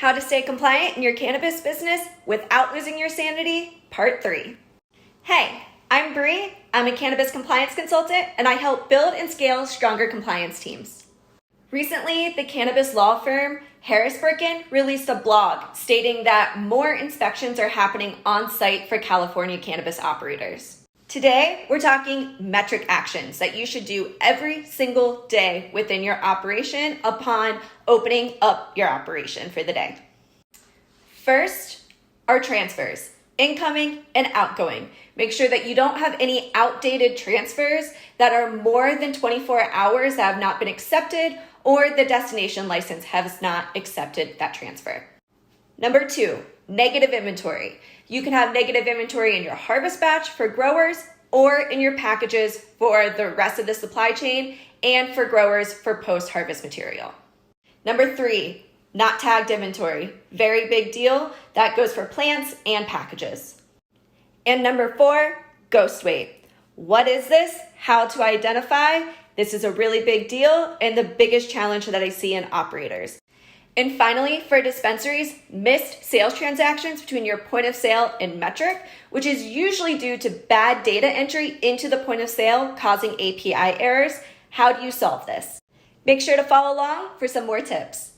How to stay compliant in your cannabis business without losing your sanity, Part 3. Hey, I'm Bree. I'm a cannabis compliance consultant, and I help build and scale stronger compliance teams. Recently, the cannabis law firm Harris Birkin released a blog stating that more inspections are happening on site for California cannabis operators. Today, we're talking METRC actions that you should do every single day within your operation upon opening up your operation for the day. First are transfers, incoming and outgoing. Make sure that you don't have any outdated transfers that are more than 24 hours that have not been accepted, or the destination license has not accepted that transfer. Number 2, negative inventory. You can have negative inventory in your harvest batch for growers or in your packages for the rest of the supply chain and for growers for post-harvest material. Number 3, not tagged inventory. Very big deal. That goes for plants and packages. And number 4, ghost weight. What is this? How to identify? This is a really big deal and the biggest challenge that I see in operators. And finally, for dispensaries, missed sales transactions between your point of sale and METRC, which is usually due to bad data entry into the point of sale causing API errors. How do you solve this? Make sure to follow along for some more tips.